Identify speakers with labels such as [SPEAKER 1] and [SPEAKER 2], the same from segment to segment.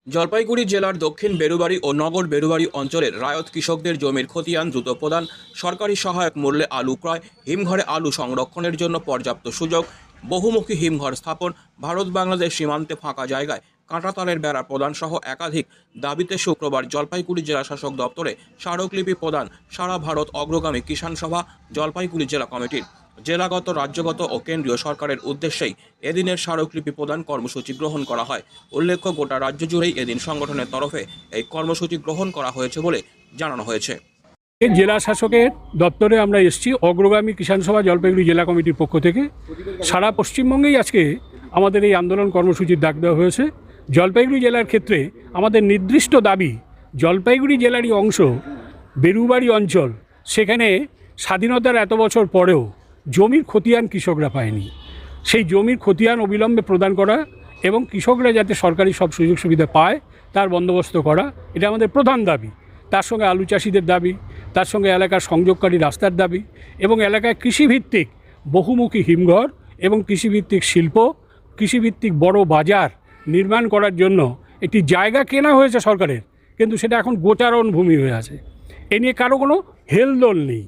[SPEAKER 1] জলপাইগুড়ি জেলার দক্ষিণ বেরুবাড়ি ও নগর বেরুবাড়ি অঞ্চলের রায়ত কৃষকদের জমির খতিয়ান দ্রুত প্রদান, সরকারি সহায়ক মূল্যে আলু ক্রয়, হিমঘরে আলু সংরক্ষণের জন্য পর্যাপ্ত সুযোগ, বহুমুখী হিমঘর স্থাপন, ভারত বাংলাদেশ সীমান্তে ফাঁকা জায়গায় কাঁটাতারের বেড়া প্রদান সহ একাধিক দাবিতে শুক্রবার জলপাইগুড়ি জেলা শাসক দপ্তরে স্মারকলিপি প্রদান সারা ভারত অগ্রগামী কিষাণ সভা জলপাইগুড়ি জেলা কমিটির জেলাগত, রাজ্যগত ও কেন্দ্রীয় সরকারের উদ্দেশ্যেই এদিনের স্মারকলিপি প্রদান কর্মসূচি গ্রহণ করা হয়। উল্লেখ্য, গোটা রাজ্য জুড়েই এদিন সংগঠনের তরফে এই কর্মসূচি গ্রহণ করা হয়েছে বলে জানানো হয়েছে।
[SPEAKER 2] জেলা শাসকের দপ্তরে আমরা এসেছি অগ্রগামী কিষাণ সভা জলপাইগুড়ি জেলা কমিটির পক্ষ থেকে। সারা পশ্চিমবঙ্গেই আজকে আমাদের এই আন্দোলন কর্মসূচির ডাক দেওয়া হয়েছে। জলপাইগুড়ি জেলার ক্ষেত্রে আমাদের নির্দিষ্ট দাবি, জলপাইগুড়ি জেলারই অংশ বেরুবাড়ি অঞ্চল, সেখানে স্বাধীনতার এত বছর পরেও জমির খতিয়ান কৃষকরা পায়নি। সেই জমির খতিয়ান অবিলম্বে প্রদান করা এবং কৃষকরা যাতে সরকারি সব সুযোগ সুবিধা পায় তার বন্দোবস্ত করা, এটা আমাদের প্রধান দাবি। তার সঙ্গে আলু চাষিদের দাবি, তার সঙ্গে এলাকার সংযোগকারী রাস্তার দাবি এবং এলাকায় কৃষিভিত্তিক বহুমুখী হিমঘর এবং কৃষিভিত্তিক শিল্প, কৃষিভিত্তিক বড় বাজার নির্মাণ করার জন্য একটি জায়গা কেনা হয়েছে সরকারের, কিন্তু সেটা এখন গোচারণ ভূমি হয়ে আছে। এ নিয়ে কারো কোনো হেলদোল নেই।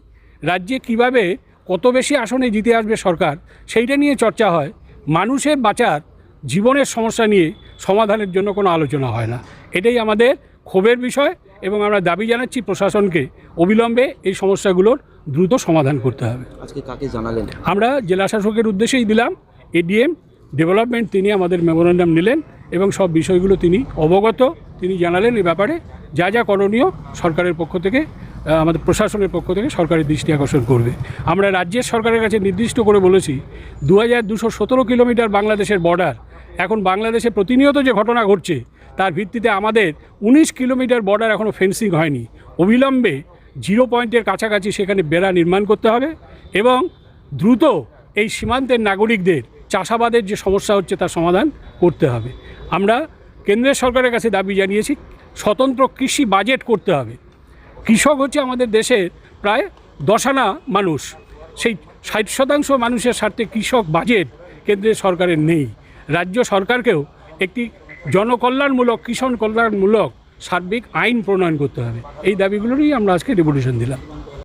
[SPEAKER 2] রাজ্যে কিভাবে কত বেশি আসনে জিতে আসবে সরকার, সেইটা নিয়ে চর্চা হয়। মানুষের বাঁচার জীবনের সমস্যা নিয়ে সমাধানের জন্য কোনো আলোচনা হয় না। এটাই আমাদের ক্ষোভের বিষয় এবং আমরা দাবি জানাচ্ছি প্রশাসনকে অবিলম্বে এই সমস্যাগুলোর দ্রুত সমাধান করতে হবে।
[SPEAKER 3] আজকে কাকে জানালেন?
[SPEAKER 2] আমরা জেলা শাসকের উদ্দেশ্যেই দিলাম। এডিএম ডেভেলপমেন্ট তিনি আমাদের মেমোরেন্ডাম নিলেন এবং সব বিষয়গুলো তিনি অবগত, তিনি জানালেন এই ব্যাপারে যা যা করণীয় সরকারের পক্ষ থেকে, আমাদের প্রশাসনের পক্ষ থেকে সরকারের দৃষ্টি আকর্ষণ করবে। আমরা রাজ্যের সরকারের কাছে নির্দিষ্ট করে বলেছি 2217 কিলোমিটার বাংলাদেশের বর্ডার। এখন বাংলাদেশে প্রতিনিয়ত যে ঘটনা ঘটছে তার ভিত্তিতে আমাদের 19 কিলোমিটার বর্ডার এখনও ফেন্সিং হয়নি। অবিলম্বে 0 পয়েন্টের কাছাকাছি সেখানে বেড়া নির্মাণ করতে হবে এবং দ্রুত এই সীমান্তের নাগরিকদের চাষাবাদের যে সমস্যা হচ্ছে তার সমাধান করতে হবে। আমরা কেন্দ্রের সরকারের কাছে দাবি জানিয়েছি স্বতন্ত্র কৃষি বাজেট করতে হবে। কৃষক হচ্ছে আমাদের দেশের প্রায় 10 আনা মানুষ, সেই 60% মানুষের স্বার্থে কৃষক বাজেট কেন্দ্রের সরকারের নেই। রাজ্য সরকারকেও একটি জনকল্যাণমূলক, কৃষক কল্যাণমূলক সার্বিক আইন প্রণয়ন করতে হবে। এই দাবিগুলোরই আমরা আজকে রেভলিউশন দিলাম।